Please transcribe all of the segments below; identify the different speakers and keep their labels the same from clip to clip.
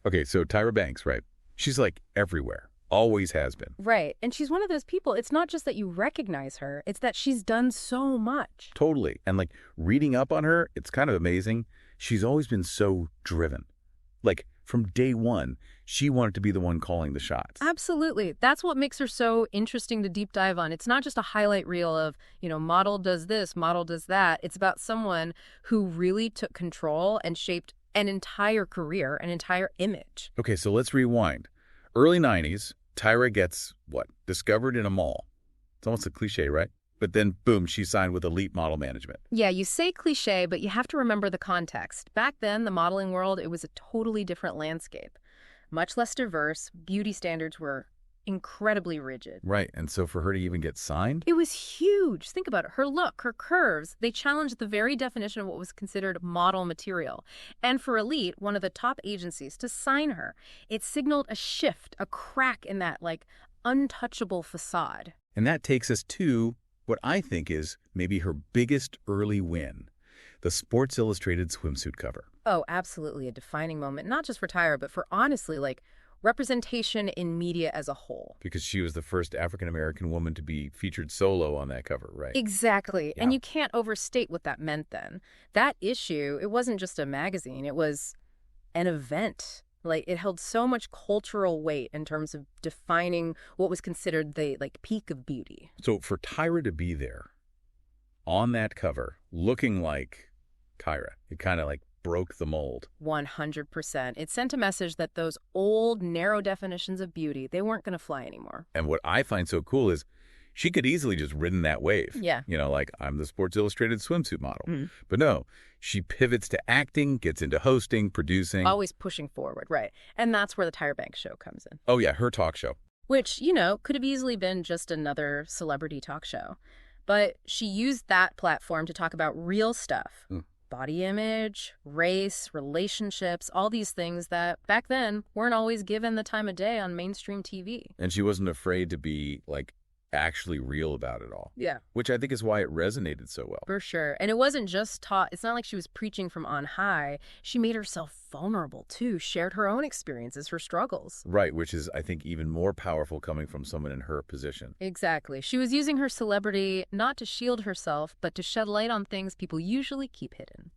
Speaker 1: Okay, so Tyra Banks, right? She's like everywhere. Always has been.
Speaker 2: Right. And she's one of those people, it's not just that you recognize her, it's that she's done so much.
Speaker 1: Totally. And like reading up on her, it's kind of amazing. She's always been so driven. Like from day one, she wanted to be the one calling the shots.
Speaker 2: Absolutely. That's what makes her so interesting to deep dive on. It's not just a highlight reel of, model does this, model does that. It's about someone who really took control and shaped an entire career, an entire image.
Speaker 1: Okay, so let's rewind. Early 90s, Tyra gets, discovered in a mall. It's almost a cliche, right? But then, boom, she signed with Elite Model Management.
Speaker 2: Yeah, you say cliche, but you have to remember the context. Back then, the modeling world, it was a totally different landscape. Much less diverse, beauty standards were incredibly rigid.
Speaker 1: Right, and so for her to even get signed?
Speaker 2: It was huge. Think about it. Her look, her curves, they challenged the very definition of what was considered model material. And for Elite, one of the top agencies, to sign her, it signaled a shift, a crack in that, untouchable facade.
Speaker 1: And that takes us to what I think is maybe her biggest early win, the Sports Illustrated swimsuit cover.
Speaker 2: Oh, absolutely. A defining moment, not just for Tyra, but for honestly, representation in media as a whole.
Speaker 1: Because she was the first African-American woman to be featured solo on that cover, right?
Speaker 2: Exactly.
Speaker 1: Yeah.
Speaker 2: And you can't overstate what that meant then. That issue, it wasn't just a magazine. It was an event. It held so much cultural weight in terms of defining what was considered the, peak of beauty.
Speaker 1: So for Tyra to be there on that cover, looking like Tyra, it kind of broke the mold.
Speaker 2: 100%. It sent a message that those old, narrow definitions of beauty, they weren't going to fly anymore.
Speaker 1: And what I find so cool is she could easily just ridden that wave.
Speaker 2: Yeah.
Speaker 1: I'm the Sports Illustrated swimsuit model.
Speaker 2: Mm-hmm.
Speaker 1: But no, she pivots to acting, gets into hosting, producing.
Speaker 2: Always pushing forward, right. And that's where the Tyra Banks show comes in.
Speaker 1: Oh, yeah, her talk show.
Speaker 2: Which, could have easily been just another celebrity talk show. But she used that platform to talk about real stuff. Body image, race, relationships, all these things that back then weren't always given the time of day on mainstream TV.
Speaker 1: And she wasn't afraid to be actually real about it all.
Speaker 2: Yeah.
Speaker 1: Which I think is why it resonated so well.
Speaker 2: For sure. And it wasn't just taught, it's not like she was preaching from on high. She made herself vulnerable too, shared her own experiences, her struggles.
Speaker 1: Right, which is, I think, even more powerful coming from someone in her position.
Speaker 2: Exactly. She was using her celebrity not to shield herself, but to shed light on things people usually keep hidden.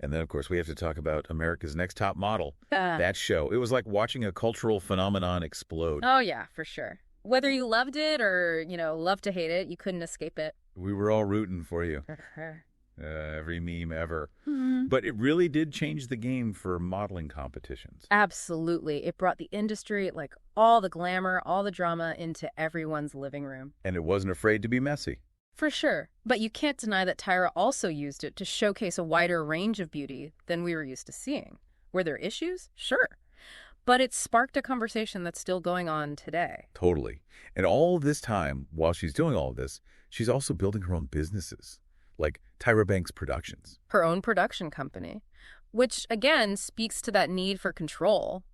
Speaker 1: And then, of course, we have to talk about America's Next Top Model. That show. It was like watching a cultural phenomenon explode.
Speaker 2: Oh, yeah, for sure. Whether you loved it or, loved to hate it, you couldn't escape it.
Speaker 1: We were all rooting for you. Every meme ever. Mm-hmm. But it really did change the game for modeling competitions.
Speaker 2: Absolutely. It brought the industry, all the glamour, all the drama into everyone's living room.
Speaker 1: And it wasn't afraid to be messy.
Speaker 2: For sure. But you can't deny that Tyra also used it to showcase a wider range of beauty than we were used to seeing. Were there issues? Sure. But it sparked a conversation that's still going on today.
Speaker 1: Totally. And all this time, while she's doing all of this, she's also building her own businesses, like Tyra Banks Productions.
Speaker 2: Her own production company, which, again, speaks to that need for control.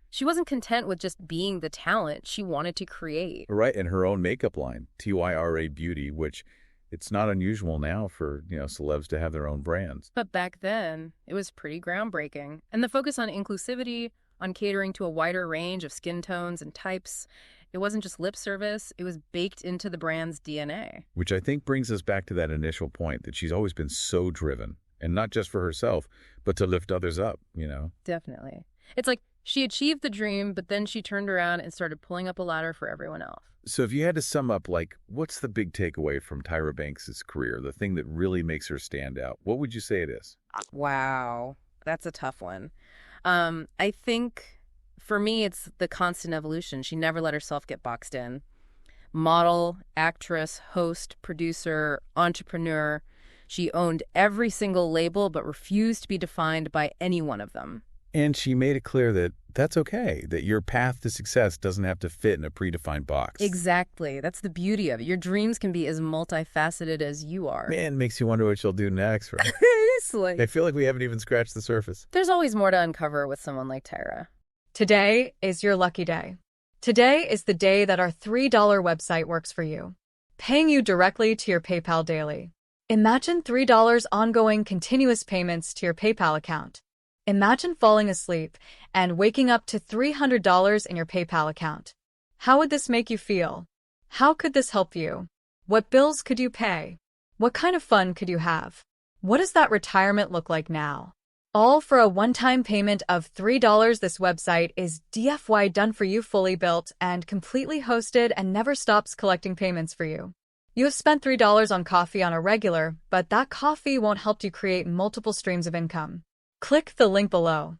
Speaker 2: She wasn't content with just being the talent. She wanted to create.
Speaker 1: Right, and her own makeup line, Tyra Beauty, which it's not unusual now for, celebs to have their own brands.
Speaker 2: But back then, it was pretty groundbreaking. And the focus on inclusivity, on catering to a wider range of skin tones and types, it wasn't just lip service, it was baked into the brand's DNA.
Speaker 1: Which I think brings us back to that initial point that she's always been so driven, and not just for herself, but to lift others up,
Speaker 2: Definitely. It's like she achieved the dream, but then she turned around and started pulling up a ladder for everyone else.
Speaker 1: So if you had to sum up, what's the big takeaway from Tyra Banks' career, the thing that really makes her stand out, what would you say it is?
Speaker 2: Wow, that's a tough one. I think for me, it's the constant evolution. She never let herself get boxed in. Model, actress, host, producer, entrepreneur. She owned every single label but refused to be defined by any one of them.
Speaker 1: And she made it clear that that's okay, that your path to success doesn't have to fit in a predefined box.
Speaker 2: Exactly. That's the beauty of it. Your dreams can be as multifaceted as you are.
Speaker 1: Man, makes you wonder what she'll do next, right?
Speaker 2: Seriously.
Speaker 1: I feel like we haven't even scratched the surface.
Speaker 2: There's always more to uncover with someone like Tyra.
Speaker 3: Today is your lucky day. Today is the day that our $3 website works for you, paying you directly to your PayPal daily. Imagine $3 ongoing continuous payments to your PayPal account. Imagine falling asleep and waking up to $300 in your PayPal account. How would this make you feel? How could this help you? What bills could you pay? What kind of fun could you have? What does that retirement look like now? All for a one-time payment of $3. This website is DFY done for you, fully built and completely hosted, and never stops collecting payments for you. You have spent $3 on coffee on a regular, but that coffee won't help you create multiple streams of income. Click the link below.